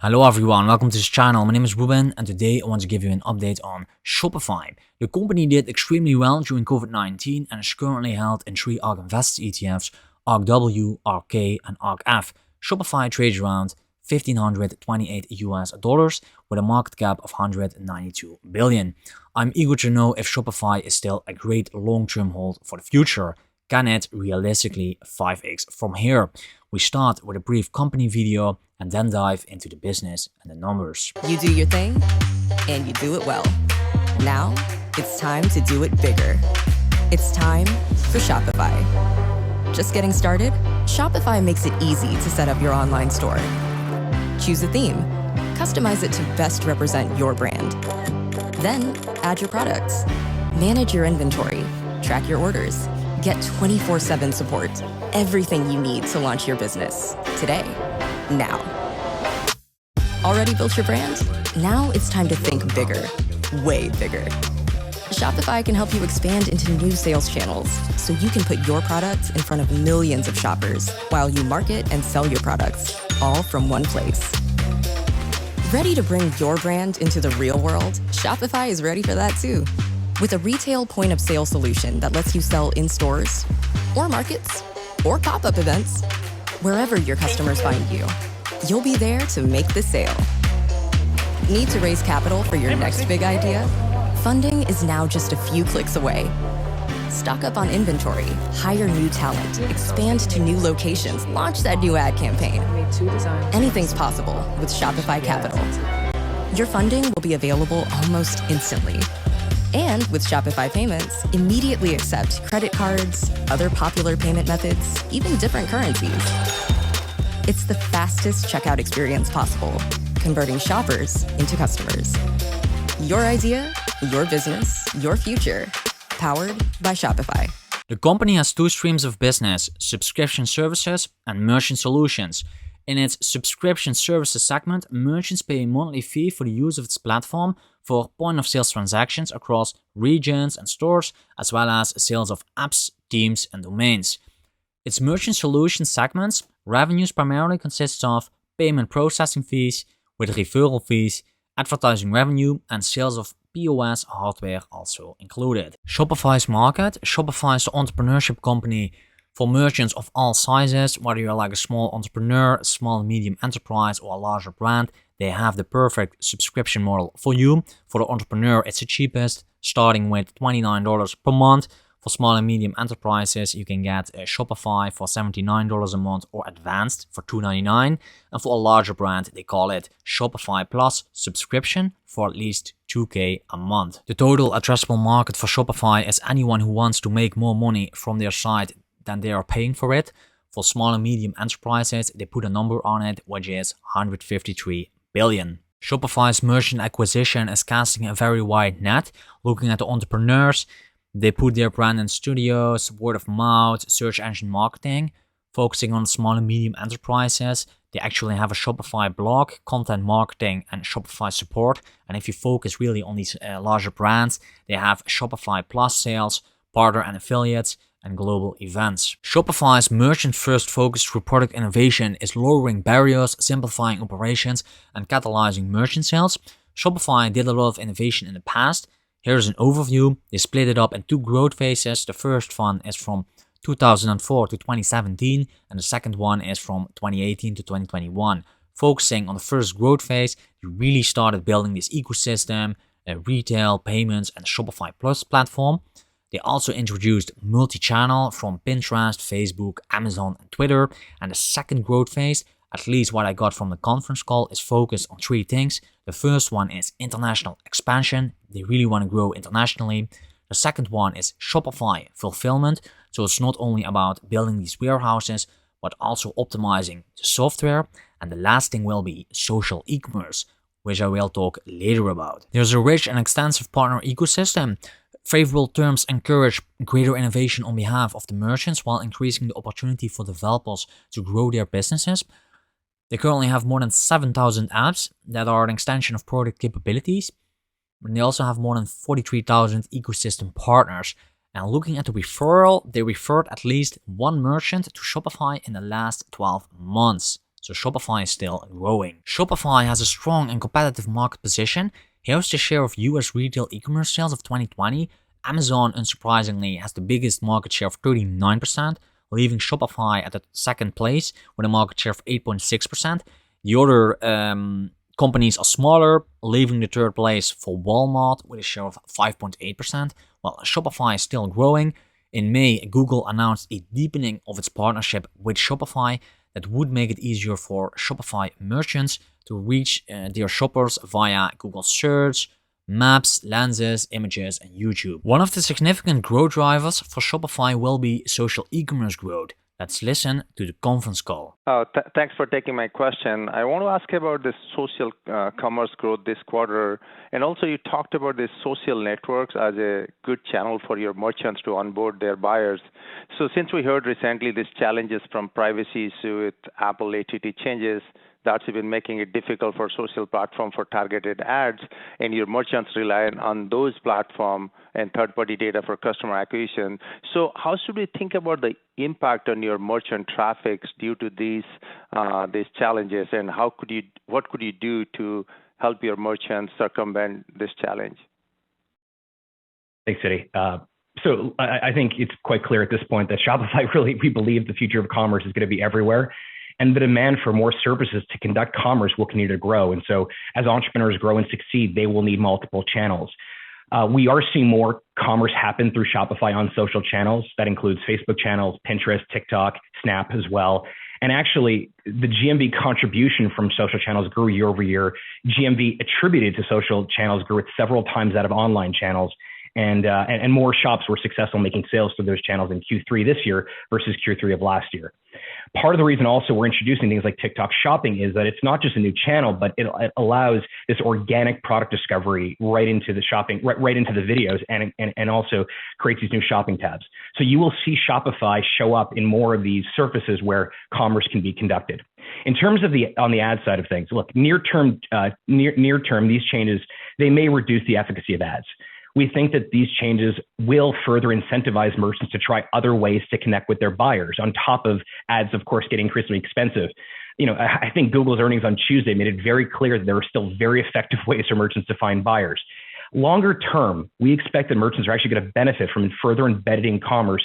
Hello everyone, welcome to this channel. My name is Ruben and today I want to give you an update on Shopify. The company did extremely well during COVID-19 and is currently held in 3 ARK Invest ETFs, ARKW, ARK, and ARKF. Shopify trades around $1,528 with a market cap of $192 billion. I'm eager to know if Shopify is still a great long-term hold for the future. Can it realistically 5x from here? We start with a brief company video and then dive into the business and the numbers. You do your thing, and you do it well. Now, it's time to do it bigger. It's time for Shopify. Just getting started? Shopify makes it easy to set up your online store. Choose a theme, customize it to best represent your brand. Then, add your products. Manage your inventory, track your orders, get 24/7 support. Everything you need to launch your business today. Now. Already built your brand? Now it's time to think bigger, way bigger. Shopify can help you expand into new sales channels so you can put your products in front of millions of shoppers while you market and sell your products, all from one place. Ready to bring your brand into the real world? Shopify is ready for that too. With a retail point of sale solution that lets you sell in stores, or markets, or pop-up events, wherever your customers find you, you'll be there to make the sale. Need to raise capital for your next big idea? Funding is now just a few clicks away. Stock up on inventory, hire new talent, expand to new locations, launch that new ad campaign. Anything's possible with Shopify Capital. Your funding will be available almost instantly. And with Shopify Payments, immediately accept credit cards, other popular payment methods, even different currencies. It's the fastest checkout experience possible, converting shoppers into customers. Your idea, your business, your future, powered by Shopify. The company has 2 streams of business, subscription services and merchant solutions. In its subscription services segment, merchants pay a monthly fee for the use of its platform for point-of-sale transactions across regions and stores, as well as sales of apps, themes, and domains. Its merchant solutions segment's revenues primarily consist of payment processing fees, with referral fees, advertising revenue, and sales of POS hardware also included. Shopify's market. Shopify is the entrepreneurship company for merchants of all sizes. Whether you're like a small entrepreneur, a small medium enterprise, or a larger brand, they have the perfect subscription model for you. For the entrepreneur, it's the cheapest, starting with $29 per month. For small and medium enterprises, you can get Shopify for $79 a month or Advanced for $299. And for a larger brand, they call it Shopify Plus subscription for at least $2K a month. The total addressable market for Shopify is anyone who wants to make more money from their site than they are paying for it. For small and medium enterprises, they put a number on it, which is $153 billion. Shopify's merchant acquisition is casting a very wide net. Looking at the entrepreneurs, they put their brand in studios, word of mouth, search engine marketing. Focusing on small and medium enterprises, they actually have a Shopify blog, content marketing, and Shopify support. And if you focus really on these larger brands, they have Shopify Plus sales, partner and affiliates, and global events. Shopify's merchant-first focus through product innovation is lowering barriers, simplifying operations, and catalyzing merchant sales. Shopify did a lot of innovation in the past. Here's an overview. They split it up in 2 growth phases. The first one is from 2004 to 2017, and the second one is from 2018 to 2021. Focusing on the first growth phase, they really started building this ecosystem, retail, payments, and Shopify Plus platform. They also introduced multi-channel from Pinterest, Facebook, Amazon, and Twitter. And the second growth phase, at least what I got from the conference call, is focused on 3 things. The first one is international expansion. They really want to grow internationally. The second one is Shopify fulfillment. So it's not only about building these warehouses, but also optimizing the software. And the last thing will be social e-commerce, which I will talk later about. There's a rich and extensive partner ecosystem. Favorable terms encourage greater innovation on behalf of the merchants while increasing the opportunity for developers to grow their businesses. They currently have more than 7,000 apps that are an extension of product capabilities. And they also have more than 43,000 ecosystem partners. And looking at the referral, they referred at least 1 merchant to Shopify in the last 12 months. so Shopify is still growing. Shopify has a strong and competitive market position. Here's the share of US retail e-commerce sales of 2020. Amazon, unsurprisingly, has the biggest market share of 39%, leaving Shopify at the second place with a market share of 8.6%. The other companies are smaller, leaving the third place for Walmart with a share of 5.8%, while Shopify is still growing. In May, Google announced a deepening of its partnership with Shopify that would make it easier for Shopify merchants to reach their shoppers via Google Search, Maps, Lenses, Images, and YouTube. One of the significant growth drivers for Shopify will be social e-commerce growth. Let's listen to the conference call. Thanks for taking my question. I want to ask about this social commerce growth this quarter. And also you talked about these social networks as a good channel for your merchants to onboard their buyers. So since we heard recently these challenges from privacy issue with Apple ATT changes, that's been making it difficult for social platform for targeted ads, and your merchants rely on those platforms and third-party data for customer acquisition. So how should we think about the impact on your merchant traffic due to these challenges, and what could you do to help your merchants circumvent this challenge? Thanks, Eddie. So I think it's quite clear at this point that Shopify we believe the future of commerce is going to be everywhere. And the demand for more services to conduct commerce will continue to grow. And so as entrepreneurs grow and succeed, they will need multiple channels. We are seeing more commerce happen through Shopify on social channels. That includes Facebook channels, Pinterest, TikTok, Snap as well. And actually, the GMV contribution from social channels grew year over year. GMV attributed to social channels grew at several times that of online channels. And more shops were successful making sales through those channels in Q3 this year versus Q3 of last year. Part of the reason also we're introducing things like TikTok shopping is that it's not just a new channel, but it allows this organic product discovery right into the shopping, right into the videos, and also creates these new shopping tabs. So you will see Shopify show up in more of these surfaces where commerce can be conducted. In terms of on the ad side of things, look, near term, these changes, they may reduce the efficacy of ads. We think that these changes will further incentivize merchants to try other ways to connect with their buyers, on top of ads, of course, getting increasingly expensive. I think Google's earnings on Tuesday made it very clear that there are still very effective ways for merchants to find buyers. Longer term, we expect that merchants are actually going to benefit from further embedding commerce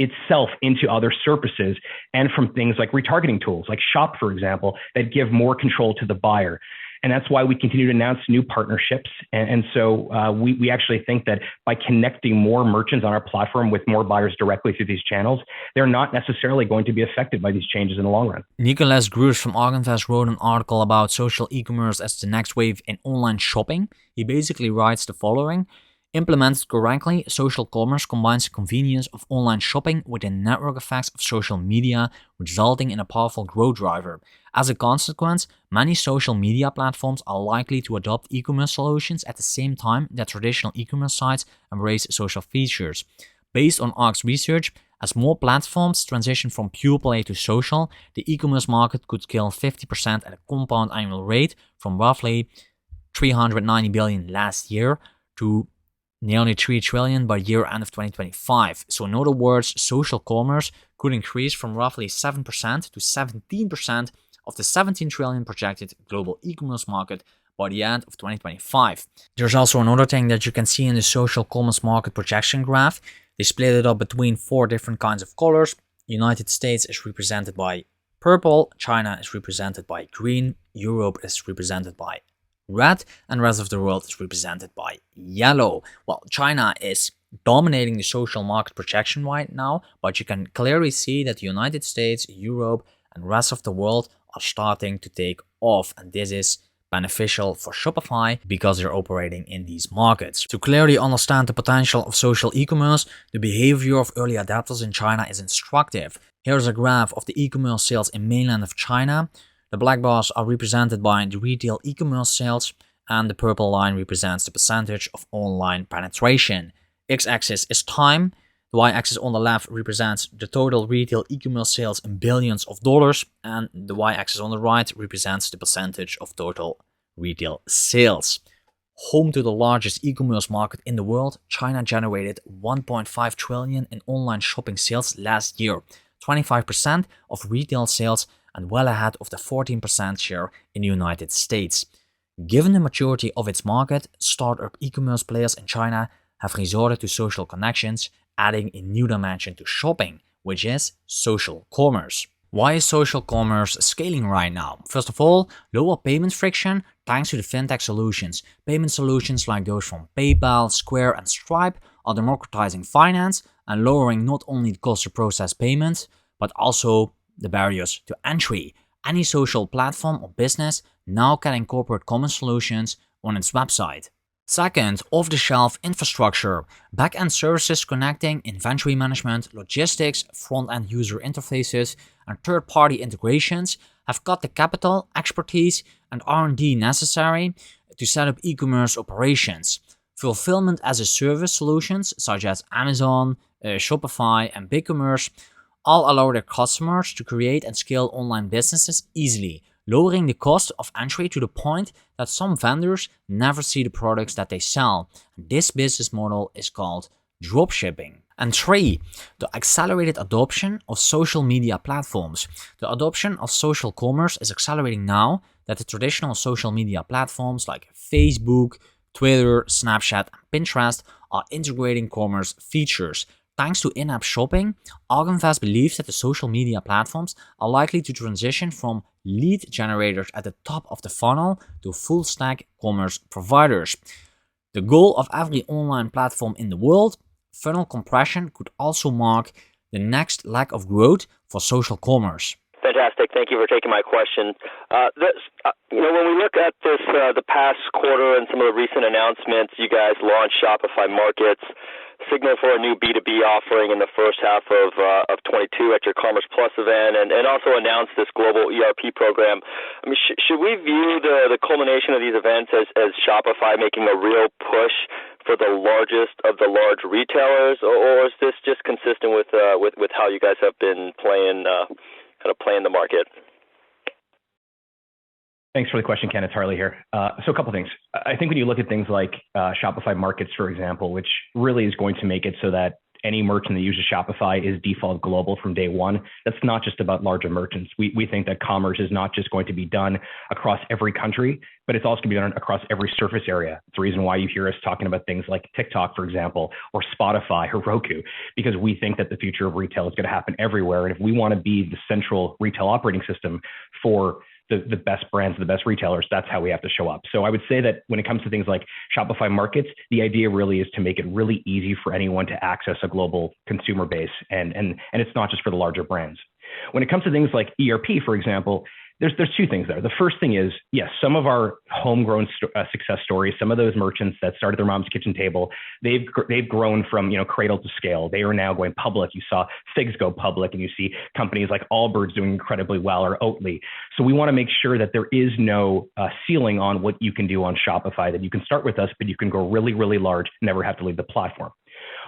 itself into other surfaces, and from things like retargeting tools, like Shop, for example, that give more control to the buyer. And that's why we continue to announce new partnerships. And so we actually think that by connecting more merchants on our platform with more buyers directly through these channels, they're not necessarily going to be affected by these changes in the long run. Nicholas Grues from ARK wrote an article about social e-commerce as the next wave in online shopping. He basically writes the following: implemented correctly, social commerce combines the convenience of online shopping with the network effects of social media, resulting in a powerful growth driver. As a consequence, many social media platforms are likely to adopt e-commerce solutions at the same time that traditional e-commerce sites embrace social features. Based on ARK's research, as more platforms transition from pure play to social, the e-commerce market could scale 50% at a compound annual rate from roughly $390 billion last year to nearly $3 trillion by year end of 2025. So in other words, social commerce could increase from roughly 7% to 17% of the $17 trillion projected global e-commerce market by the end of 2025. There's also another thing that you can see in the social commerce market projection graph. They split it up between 4 different kinds of colors. United States is represented by purple, China is represented by green, Europe is represented by red, and the rest of the world is represented by yellow. Well, China is dominating the social market projection right now, but you can clearly see that the United States, Europe, and the rest of the world are starting to take off, and this is beneficial for Shopify because they're operating in these markets. To clearly understand the potential of social e-commerce, the behavior of early adopters in China is instructive. Here's a graph of the e-commerce sales in mainland of China. The black bars are represented by the retail e-commerce sales, and the purple line represents the percentage of online penetration. X-axis is time. The y-axis on the left represents the total retail e-commerce sales in billions of dollars, and the y-axis on the right represents the percentage of total retail sales. Home to the largest e-commerce market in the world, China generated $1.5 trillion in online shopping sales last year, 25% of retail sales, and well ahead of the 14% share in the United States. Given the maturity of its market, startup e-commerce players in China have resorted to social connections, adding a new dimension to shopping, which is social commerce. Why is social commerce scaling right now? First of all, lower payment friction thanks to the fintech solutions. Payment solutions like those from PayPal, Square, and Stripe are democratizing finance and lowering not only the cost to process payments, but also the barriers to entry. Any social platform or business now can incorporate common solutions on its website. Second, off-the-shelf infrastructure. Back-end services connecting inventory management, logistics, front-end user interfaces, and third-party integrations have got the capital, expertise, and R&D necessary to set up e-commerce operations. Fulfillment as a service solutions such as Amazon, Shopify, and BigCommerce all allow their customers to create and scale online businesses easily, lowering the cost of entry to the point that some vendors never see the products that they sell. This business model is called dropshipping. And 3, the accelerated adoption of social media platforms. The adoption of social commerce is accelerating now that the traditional social media platforms like Facebook, Twitter, Snapchat, and Pinterest are integrating commerce features. Thanks to in-app shopping, ARK believes that the social media platforms are likely to transition from lead generators at the top of the funnel to full-stack commerce providers. The goal of every online platform in the world, funnel compression could also mark the next leg of growth for social commerce. Fantastic. Thank you for taking my question. When we look at this, the past quarter and some of the recent announcements, you guys launched Shopify Markets, signal for a new B2B offering in the first half of 22 at your Commerce Plus event, and also announced this global ERP program. I mean, should we view the culmination of these events as Shopify making a real push for the largest of the large retailers, or is this just consistent with how you guys have been playing the market? Thanks for the question, Ken. It's Harley here. So a couple things. I think when you look at things like Shopify Markets, for example, which really is going to make it so that any merchant that uses Shopify is default global from day one. That's not just about larger merchants. We think that commerce is not just going to be done across every country, but it's also going to be done across every surface area. It's the reason why you hear us talking about things like TikTok, for example, or Spotify or Roku, because we think that the future of retail is going to happen everywhere. And if we want to be the central retail operating system for the best brands, the best retailers, that's how we have to show up. So I would say that when it comes to things like Shopify Markets, the idea really is to make it really easy for anyone to access a global consumer base. And it's not just for the larger brands. When it comes to things like ERP, for example, there's two things there. The first thing is, yes, some of our homegrown success stories, some of those merchants that started their mom's kitchen table, they've grown from cradle to scale. They are now going public. You saw Figs go public, and you see companies like Allbirds doing incredibly well, or Oatly. So we want to make sure that there is no ceiling on what you can do on Shopify, that you can start with us, but you can grow really, really large, never have to leave the platform.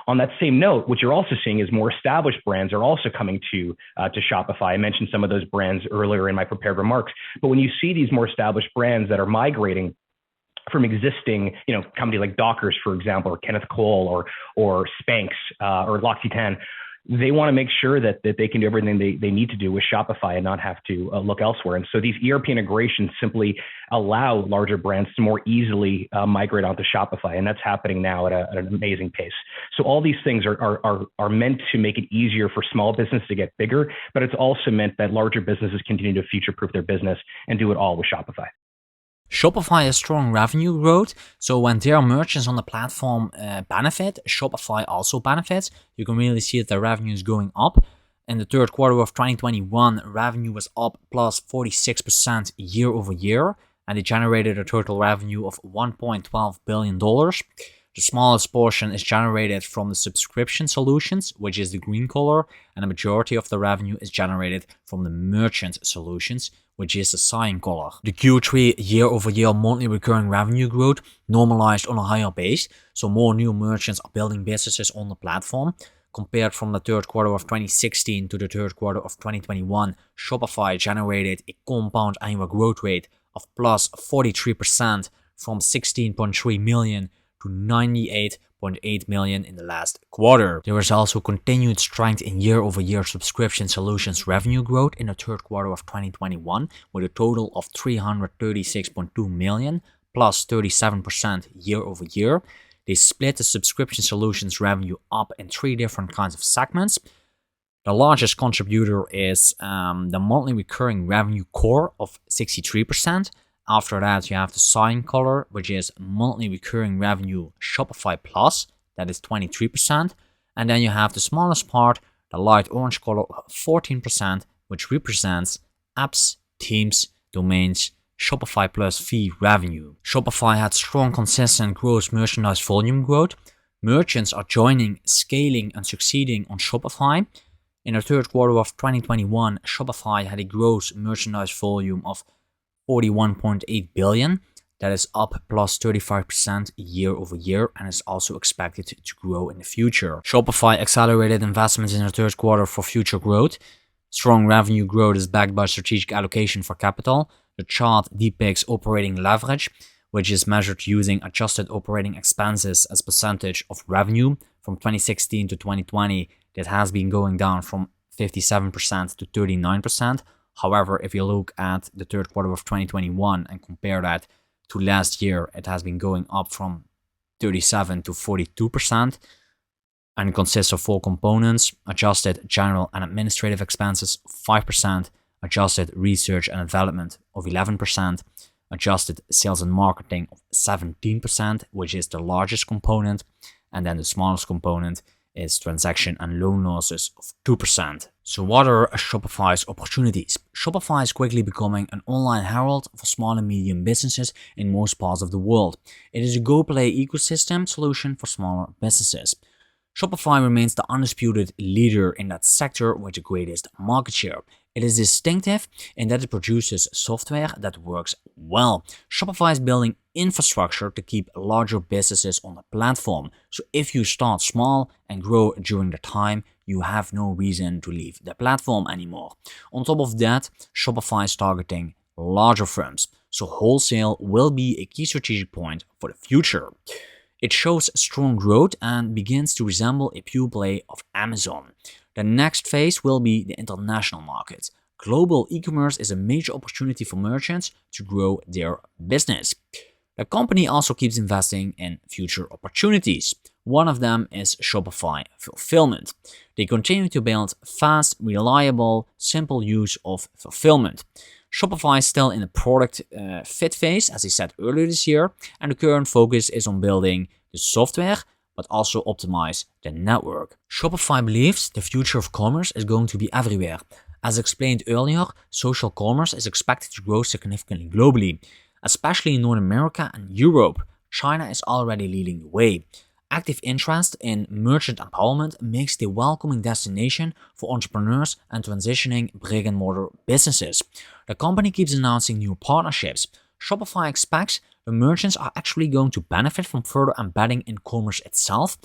On that same note, what you're also seeing is more established brands are also coming to Shopify. I mentioned some of those brands earlier in my prepared remarks, but when you see these more established brands that are migrating from existing, company like Dockers, for example, or Kenneth Cole or Spanx or L'Occitane, they want to make sure that they can do everything they need to do with Shopify and not have to look elsewhere. And so these ERP integrations simply allow larger brands to more easily migrate onto Shopify. And that's happening now at an amazing pace. So all these things are meant to make it easier for small business to get bigger, but it's also meant that larger businesses continue to future-proof their business and do it all with Shopify. Shopify has strong revenue growth, so when their merchants on the platform benefit, Shopify also benefits. You can really see that the revenue is going up. In the third quarter of 2021, revenue was up plus 46% year over year, and they generated a total revenue of $1.12 billion. The smallest portion is generated from the subscription solutions, which is the green color, and the majority of the revenue is generated from the merchant solutions, which is the cyan color. The Q3 year-over-year monthly recurring revenue growth normalized on a higher base, so more new merchants are building businesses on the platform. Compared from the third quarter of 2016 to the third quarter of 2021, Shopify generated a compound annual growth rate of plus 43% from 16.3 million to 98 $0.8 million in the last quarter. There is also continued strength in year-over-year subscription solutions revenue growth in the third quarter of 2021, with a total of $336.2 million, plus 37% year-over-year. They split the subscription solutions revenue up in 3 different kinds of segments. The largest contributor is the monthly recurring revenue core of 63%. After that, you have the cyan color, which is monthly recurring revenue Shopify Plus, that is 23%. And then you have the smallest part, the light orange color, 14%, which represents apps, themes, domains, Shopify Plus fee revenue. Shopify had strong, consistent gross merchandise volume growth. Merchants are joining, scaling, and succeeding on Shopify. In the third quarter of 2021, Shopify had a gross merchandise volume of $41.8 billion. That is up plus 35% year over year and is also expected to grow in the future. Shopify accelerated investments in the third quarter for future growth. Strong revenue growth is backed by strategic allocation for capital. The chart depicts operating leverage, which is measured using adjusted operating expenses as percentage of revenue. From 2016 to 2020, that has been going down from 57% to 39%. However, if you look at the third quarter of 2021 and compare that to last year, it has been going up from 37 to 42%. And consists of 4 components: adjusted general and administrative expenses 5%, adjusted research and development of 11%, adjusted sales and marketing of 17%, which is the largest component, and then the smallest component is transaction and loan losses of 2%. So what are Shopify's opportunities? Shopify is quickly becoming an online herald for small and medium businesses in most parts of the world. It is a go-play ecosystem solution for smaller businesses. Shopify remains the undisputed leader in that sector with the greatest market share. It is distinctive in that it produces software that works well. Shopify is building infrastructure to keep larger businesses on the platform. So if you start small and grow during the time, you have no reason to leave the platform anymore. On top of that, Shopify is targeting larger firms. So wholesale will be a key strategic point for the future. It shows strong growth and begins to resemble a pure play of Amazon. The next phase will be the international market. Global e-commerce is a major opportunity for merchants to grow their business. The company also keeps investing in future opportunities. One of them is Shopify Fulfillment. They continue to build fast, reliable, simple use of fulfillment. Shopify is still in the product fit phase, as I said earlier this year, and the current focus is on building the software, but also optimize the network. Shopify believes the future of commerce is going to be everywhere. As explained earlier, social commerce is expected to grow significantly globally, especially in North America and Europe. China is already leading the way. Active interest in merchant empowerment makes it a welcoming destination for entrepreneurs and transitioning brick-and-mortar businesses. The company keeps announcing new partnerships. Shopify expects the merchants are actually going to benefit from further embedding in commerce itself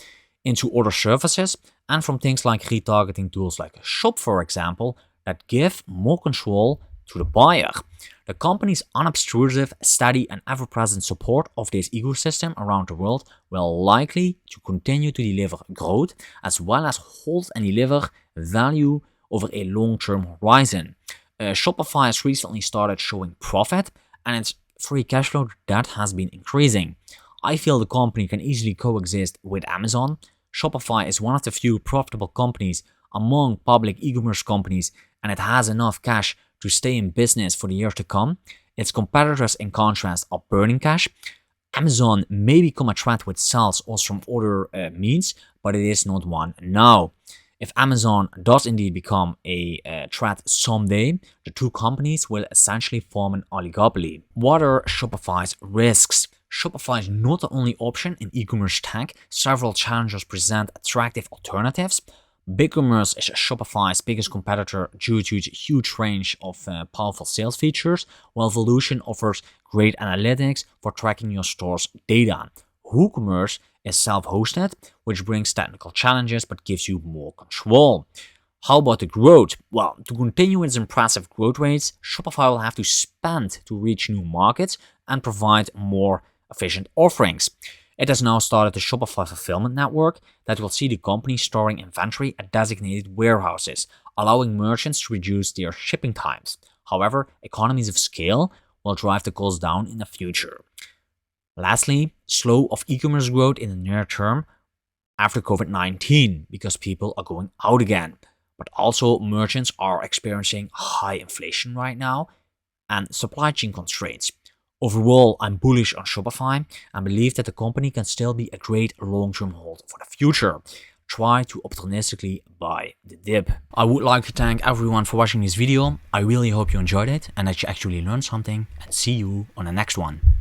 into other services and from things like retargeting tools like Shop, for example, that give more control to the buyer. The company's unobtrusive, steady, and ever-present support of this ecosystem around the world will likely to continue to deliver growth as well as hold and deliver value over a long-term horizon. Shopify has recently started showing profit, and its free cash flow that has been increasing. I feel the company can easily coexist with Amazon. Shopify is one of the few profitable companies among public e-commerce companies, and it has enough cash to stay in business for the years to come. Its competitors, in contrast, are burning cash. Amazon may become a threat with sales also from other means, but it is not one now. If Amazon does indeed become a threat someday, the two companies will essentially form an oligopoly. What are Shopify's risks? Shopify is not the only option in e-commerce tech. Several challengers present attractive alternatives. BigCommerce is Shopify's biggest competitor due to its huge range of powerful sales features, while Volution offers great analytics for tracking your store's data. WooCommerce is self-hosted, which brings technical challenges but gives you more control. How about the growth? Well, to continue its impressive growth rates, Shopify will have to spend to reach new markets and provide more efficient offerings. It has now started the Shopify fulfillment network that will see the company storing inventory at designated warehouses, allowing merchants to reduce their shipping times. However, economies of scale will drive the costs down in the future. Lastly, slow of e-commerce growth in the near term after COVID-19 because people are going out again. But also merchants are experiencing high inflation right now and supply chain constraints. Overall, I'm bullish on Shopify and believe that the company can still be a great long-term hold for the future. Try to opportunistically buy the dip. I would like to thank everyone for watching this video. I really hope you enjoyed it and that you actually learned something, and see you on the next one.